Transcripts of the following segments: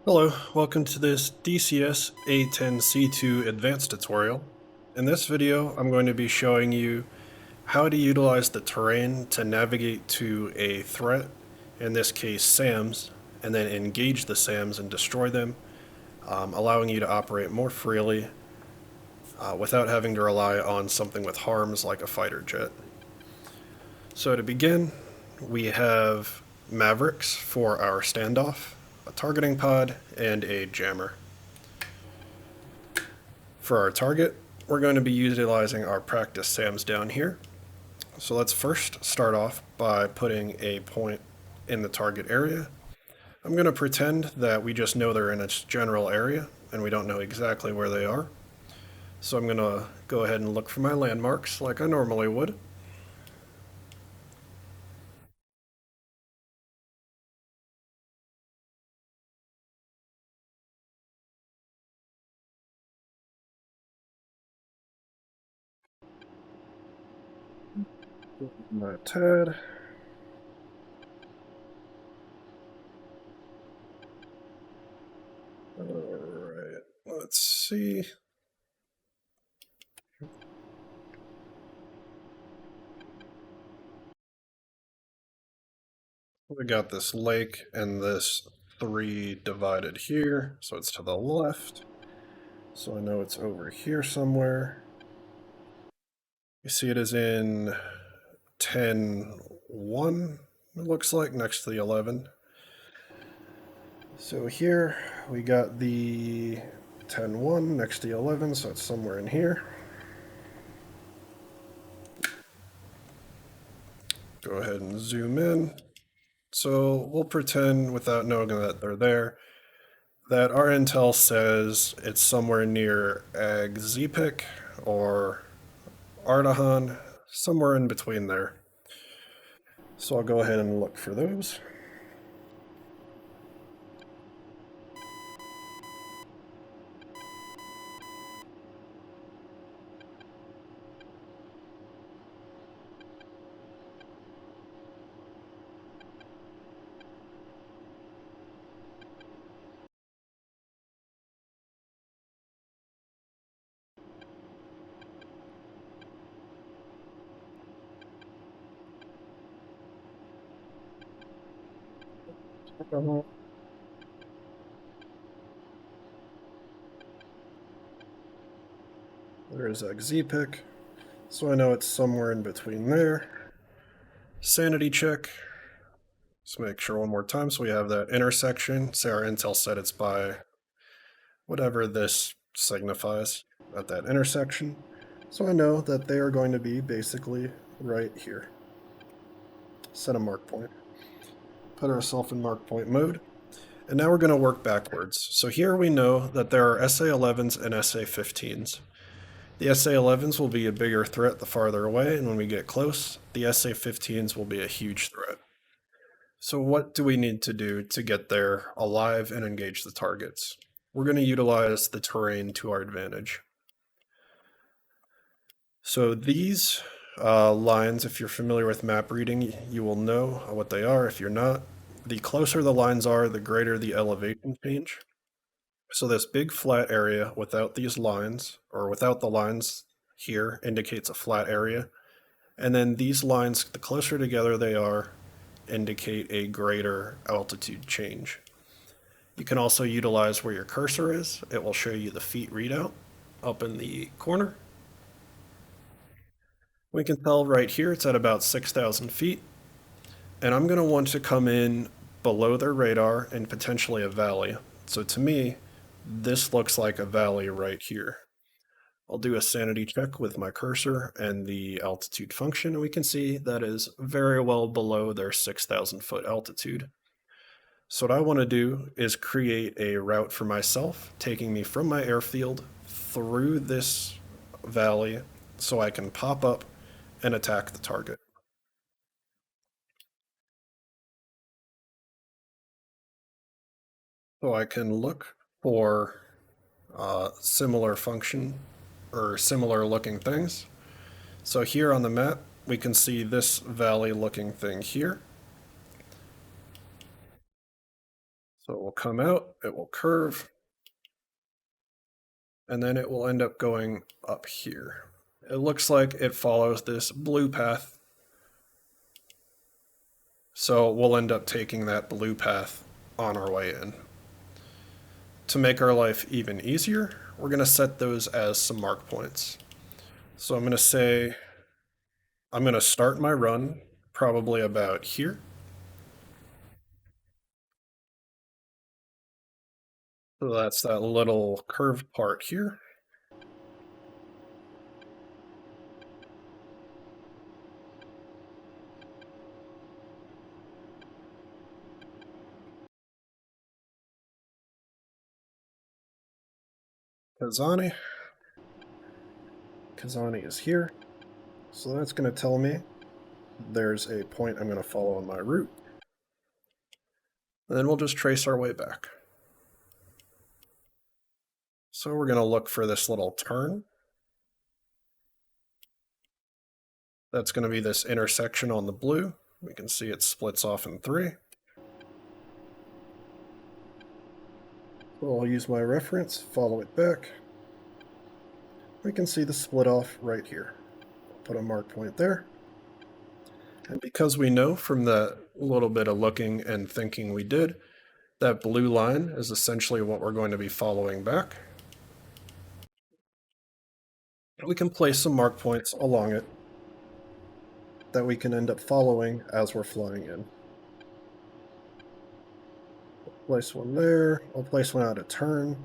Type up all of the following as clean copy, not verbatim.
Hello, welcome to this DCS A-10C Advanced tutorial. In this video, I'm going to be showing you how to utilize the terrain to navigate to a threat, in this case SAMs, and then engage the SAMs and destroy them, allowing you to operate more freely without having to rely on something with harms like a fighter jet. So to begin, we have Mavericks for our standoff, a targeting pod, and a jammer. For our target, we're going to be utilizing our practice SAMs down here. So let's first start off by putting a point in the target area. I'm going to pretend that we just know they're in a general area and we don't know exactly where they are. So I'm going to go ahead and look for my landmarks like I normally would. My TAD. Alright, let's see. We got this lake and this 3 divided here, so it's to the left. So I know it's over here somewhere. You see it is in 10-1, it looks like, next to the 11. So here we got the 10-1 next to the 11, so it's somewhere in here. Go ahead and zoom in. So we'll pretend, without knowing that they're there, that our intel says it's somewhere near Ag Zpic or Ardahan, somewhere in between there. So I'll go ahead and look for those. There's Ag Zpic, so I know it's somewhere in between there. Sanity check. Let's make sure one more time so we have that intersection. Say our intel said it's by whatever this signifies at that intersection. So I know that they are going to be basically right here. Set a mark point. Put ourselves in mark point mode. And now we're going to work backwards. So here we know that there are SA-11s and SA-15s. The SA-11s will be a bigger threat the farther away, and when we get close, the SA-15s will be a huge threat. So what do we need to do to get there alive and engage the targets? We're going to utilize the terrain to our advantage. So these lines, if you're familiar with map reading, you will know what they are. If you're not, the closer the lines are, the greater the elevation change. So this big flat area without these lines, or without the lines here, indicates a flat area. And then these lines, the closer together they are, indicate a greater altitude change. You can also utilize where your cursor is. It will show you the feet readout up in the corner. We can tell right here it's at about 6,000 feet. And I'm going to want to come in below their radar and potentially a valley. So to me, this looks like a valley right here. I'll do a sanity check with my cursor and the altitude function, and we can see that is very well below their 6,000 foot altitude. So what I want to do is create a route for myself, taking me from my airfield through this valley so I can pop up and attack the target. So I can look for similar function or similar looking things. So here on the map, we can see this valley looking thing here. So it will come out, it will curve, and then it will end up going up here. It looks like it follows this blue path, so we'll end up taking that blue path on our way in. To make our life even easier, we're going to set those as some mark points. So I'm going to say, I'm going to start my run probably about here. So that's that little curved part here. Kazani is here. So that's going to tell me there's a point I'm going to follow on my route. And then we'll just trace our way back. So we're going to look for this little turn. That's going to be this intersection on the blue. We can see it splits off in 3. So I'll use my reference, follow it back. We can see the split off right here. Put a mark point there. And because we know from the little bit of looking and thinking we did, that blue line is essentially what we're going to be following back. We can place some mark points along it that we can end up following as we're flying in. Place one there. I'll place one out of turn.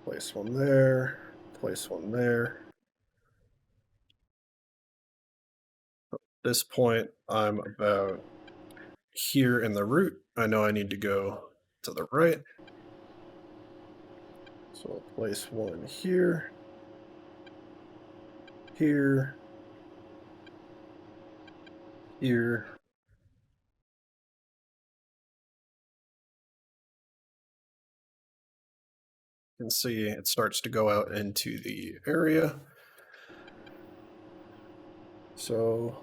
Place one there. Place one there. At this point, I'm about here in the route. I know I need to go to the right. So I'll place one here. Here. Here. You can see it starts to go out into the area. So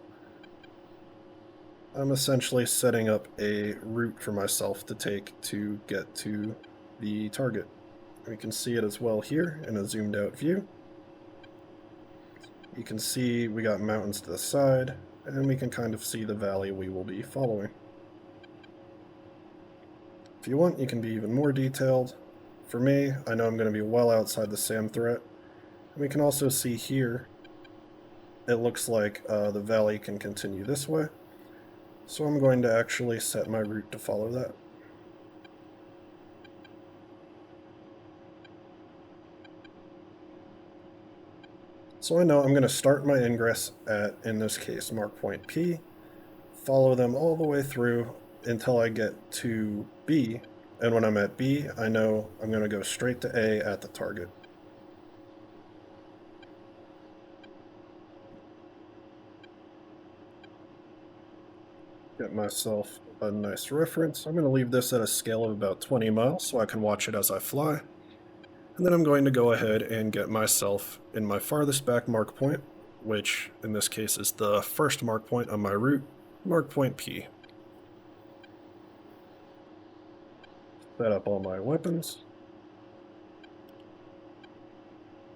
I'm essentially setting up a route for myself to take to get to the target. We can see it as well here in a zoomed out view. You can see we got mountains to the side, and we can kind of see the valley we will be following. If you want, you can be even more detailed. For me, I know I'm going to be well outside the SAM threat. And we can also see here, it looks like the valley can continue this way. So I'm going to actually set my route to follow that. So I know I'm going to start my ingress at, in this case, mark point P, follow them all the way through until I get to B. And when I'm at B, I know I'm going to go straight to A at the target. Get myself a nice reference. I'm going to leave this at a scale of about 20 miles so I can watch it as I fly. And then I'm going to go ahead and get myself in my farthest back mark point, which in this case is the first mark point on my route, mark point P. Set up all my weapons.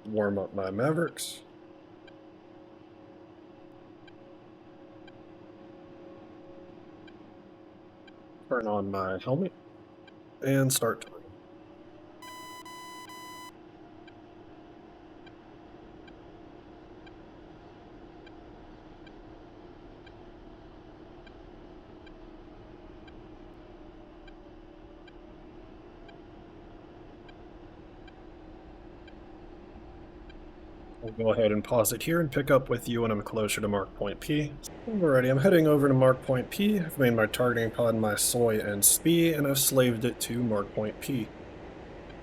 Warm up my Mavericks. Turn on my helmet and start turning. I'll go ahead and pause it here and pick up with you when I'm closer to mark point P. Alrighty, I'm heading over to mark point P. I've made my targeting pod my soy and SPI, and I've slaved it to mark point P.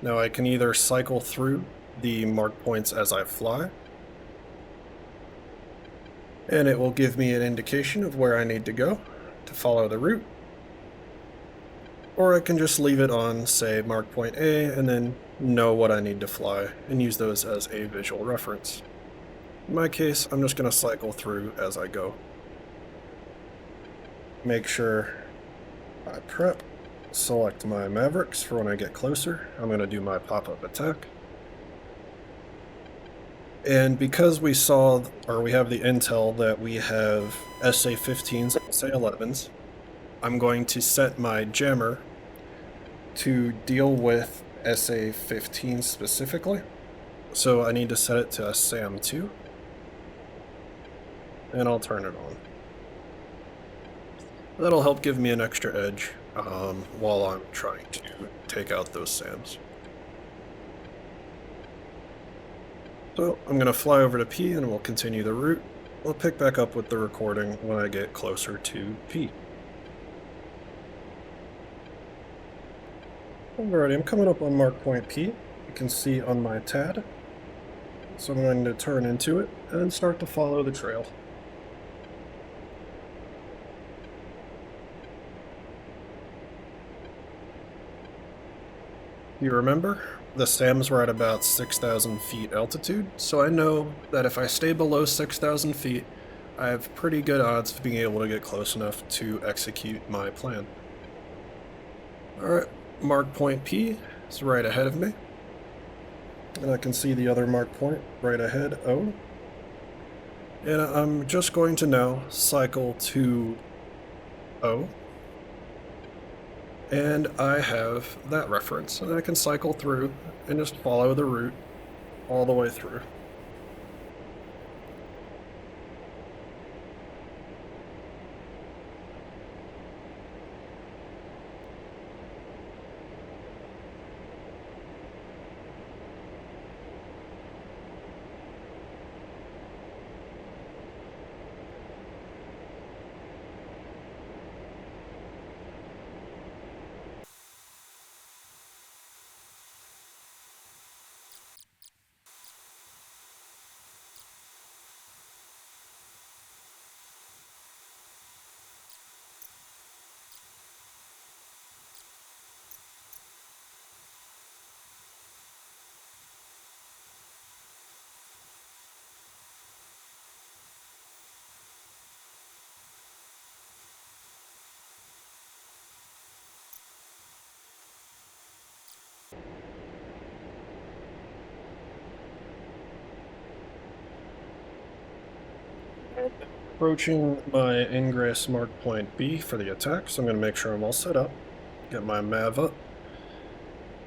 Now I can either cycle through the mark points as I fly, and it will give me an indication of where I need to go to follow the route, or I can just leave it on, say, mark point A, and then know what I need to fly and use those as a visual reference. In my case, I'm just going to cycle through as I go. make sure I prep, select my Mavericks for when I get closer. I'm going to do my pop-up attack. And because we saw, or we have the intel that we have SA-15s and SA-11s, I'm going to set my jammer to deal with SA-15 specifically. So I need to set it to a SAM-2. And I'll turn it on. That'll help give me an extra edge while I'm trying to take out those SAMs. So I'm going to fly over to P and we'll continue the route. We'll pick back up with the recording when I get closer to P. Alrighty, I'm coming up on mark point P. You can see on my TAD. So I'm going to turn into it and start to follow the trail. You remember, the SAMs were at about 6,000 feet altitude, so I know that if I stay below 6,000 feet, I have pretty good odds of being able to get close enough to execute my plan. Alright, mark point P is right ahead of me, and I can see the other mark point right ahead, O. And I'm just going to now cycle to O. And I have that reference, and I can cycle through and just follow the route all the way through. Approaching my ingress mark point B for the attack, so I'm going to make sure I'm all set up. Get my MAV up.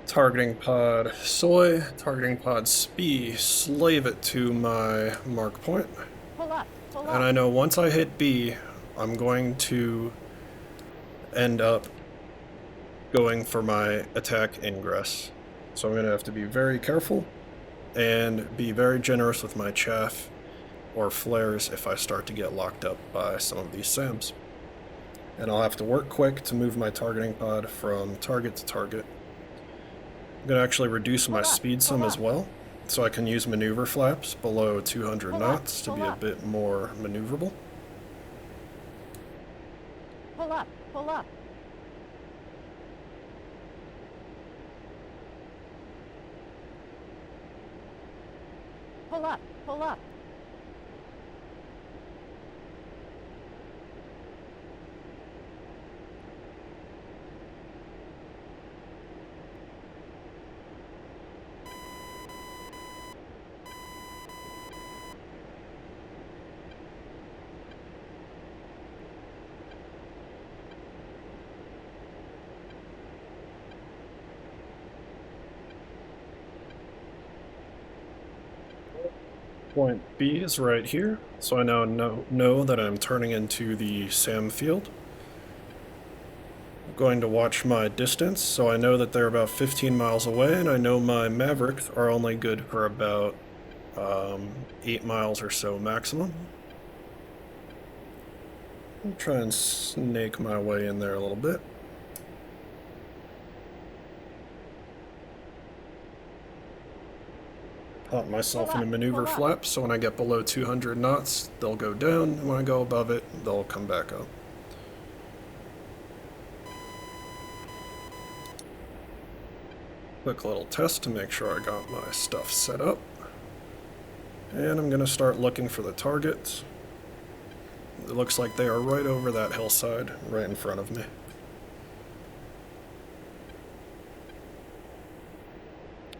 Targeting pod soy, targeting pod SPI, slave it to my mark point. Pull up. And I know once I hit B, I'm going to end up going for my attack ingress. So I'm going to have to be very careful and be very generous with my chaff or flares if I start to get locked up by some of these SAMs. And I'll have to work quick to move my targeting pod from target to target. I'm going to actually reduce my speed some as well, so I can use maneuver flaps below 200 knots to be a bit more maneuverable. Pull up. Pull up. Pull up. Pull up. Point B is right here, so I now know that I'm turning into the SAM field. I'm going to watch my distance, so I know that they're about 15 miles away, and I know my Mavericks are only good for about 8 miles or so maximum. I'll try and snake my way in there a little bit. Pop myself in a maneuver flap, so when I get below 200 knots, they'll go down, and when I go above it, they'll come back up. Quick little test to make sure I got my stuff set up. And I'm going to start looking for the targets. It looks like they are right over that hillside, right in front of me.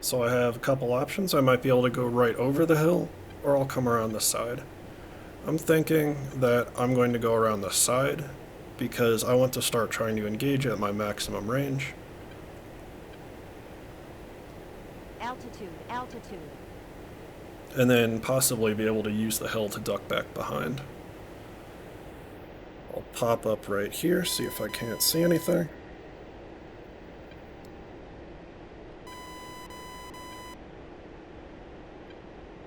So I have a couple options. I might be able to go right over the hill, or I'll come around the side. I'm thinking that I'm going to go around the side, because I want to start trying to engage at my maximum range. Altitude, altitude. And then possibly be able to use the hill to duck back behind. I'll pop up right here, see if I can't see anything.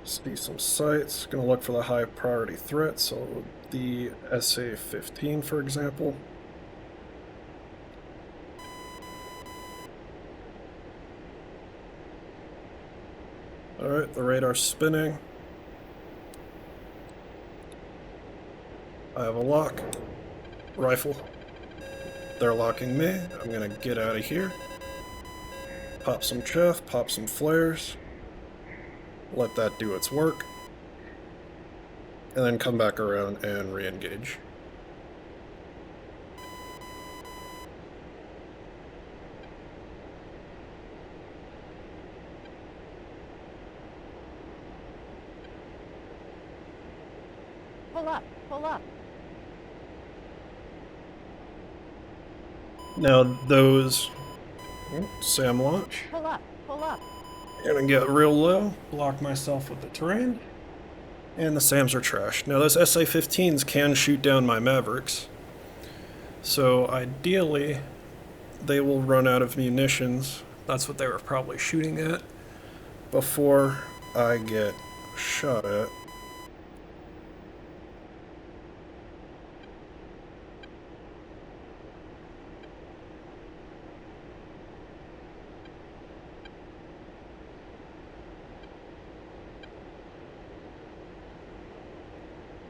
See some sights. Gonna look for the high priority threat, so the SA-15, for example. Alright, the radar's spinning. I have a lock. Rifle. They're locking me. I'm gonna get out of here. Pop some chaff, pop some flares. Let that do its work. And then come back around and re-engage. Pull up, pull up. Now those... SAM launch. Pull up, pull up. Gonna get real low, block myself with the terrain. And the SAMs are trash. Now those SA-15s can shoot down my Mavericks. So ideally, they will run out of munitions. That's what they were probably shooting at before I get shot at.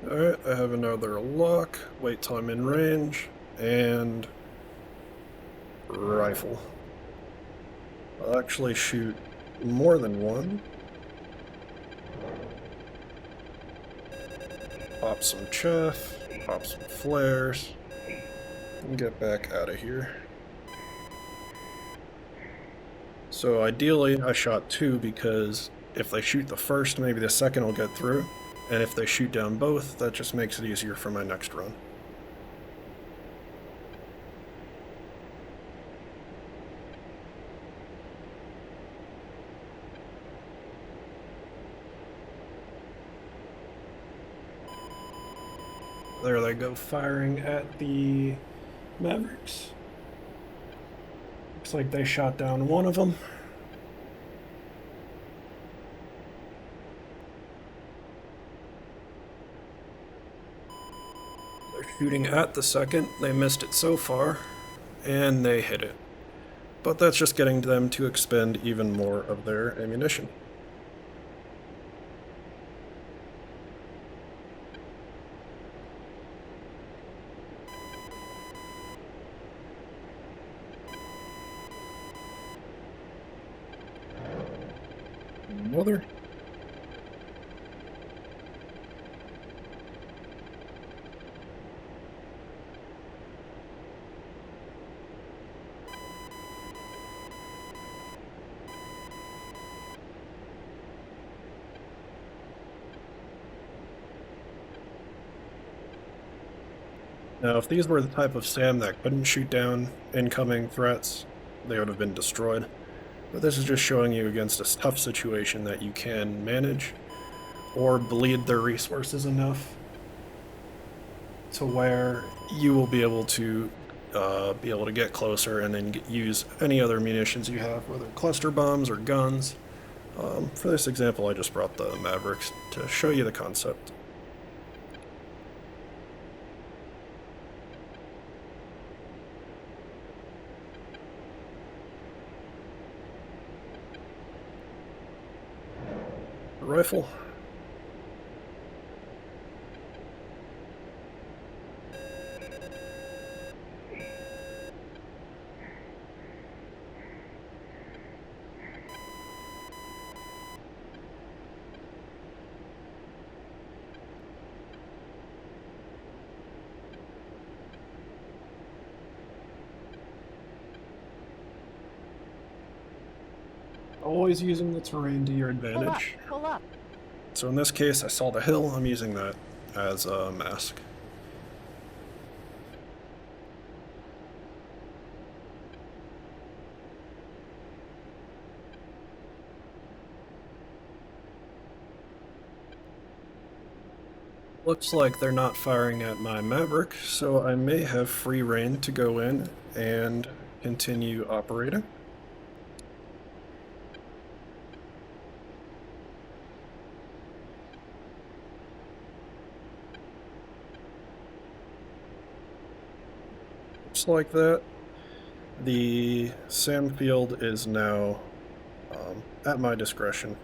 Alright, I have another lock. Wait till I'm in range. And... rifle. I'll actually shoot more than one. Pop some chaff, pop some flares, and get back out of here. So ideally, I shot two because if they shoot the first, maybe the second will get through. And if they shoot down both, that just makes it easier for my next run. There they go, firing at the Mavericks. Looks like they shot down one of them. They're shooting at the second. They missed it so far, and they hit it. But that's just getting them to expend even more of their ammunition. Another. Now, if these were the type of SAM that couldn't shoot down incoming threats, they would have been destroyed. But this is just showing you against a tough situation that you can manage, or bleed their resources enough to where you will be able to get closer and then use any other munitions you have, whether cluster bombs or guns. For this example, I just brought the Mavericks to show you the concept. Rifle. always using the terrain to your Pull up. advantage. Pull up. So in this case, I saw the hill, I'm using that as a mask. Looks like they're not firing at my Maverick, so I may have free reign to go in and continue operating. Looks like that. The SAM field is now at my discretion.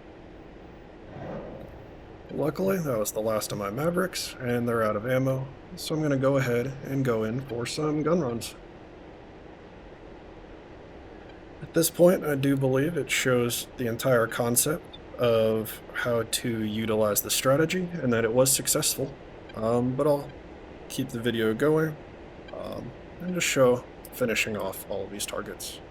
Luckily, that was the last of my Mavericks, and they're out of ammo, so I'm going to go ahead and go in for some gun runs. At this point, I do believe it shows the entire concept of how to utilize the strategy, and that it was successful. But I'll keep the video going, and just show finishing off all of these targets.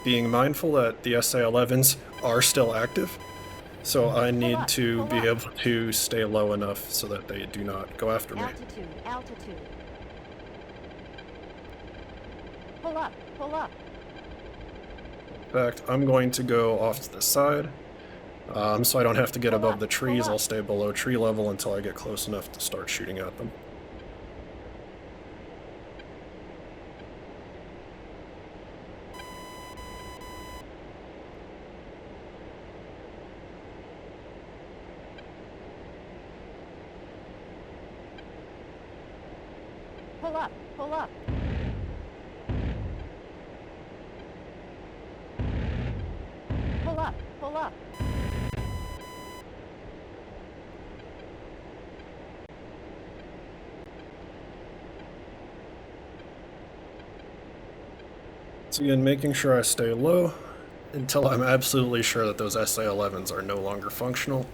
Being mindful that the SA-11s are still active, so I need to be able to stay low enough so that they do not go after me. Altitude. Altitude. Pull up. Pull up. In fact, I'm going to go off to the side, so I don't have to get above the trees. I'll stay below tree level until I get close enough to start shooting at them. Pull up. Pull up. Pull up. Pull up. So again, making sure I stay low until I'm absolutely sure that those SA-11s are no longer functional.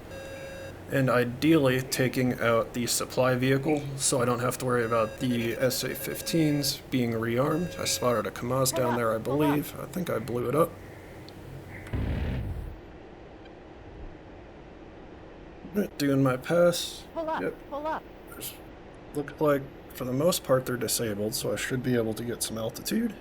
And ideally taking out the supply vehicle so I don't have to worry about the SA-15s being rearmed. I spotted a Kamaz down there, I believe. I think I blew it up. Doing my pass. Pull up. Yep. Pull up. Look like for the most part they're disabled, so I should be able to get some altitude.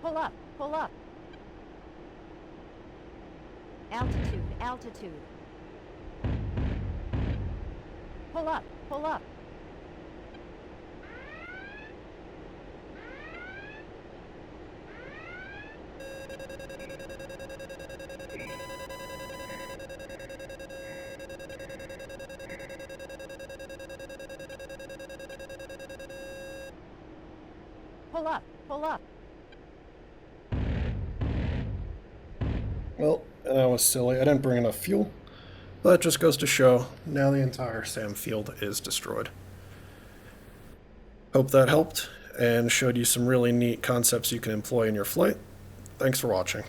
Pull up. Pull up. Altitude. Altitude. Pull up. Pull up. Pull up. Pull up. Well, that was silly. I didn't bring enough fuel. But it just goes to show, now the entire SAM field is destroyed. Hope that helped, and showed you some really neat concepts you can employ in your flight. Thanks for watching.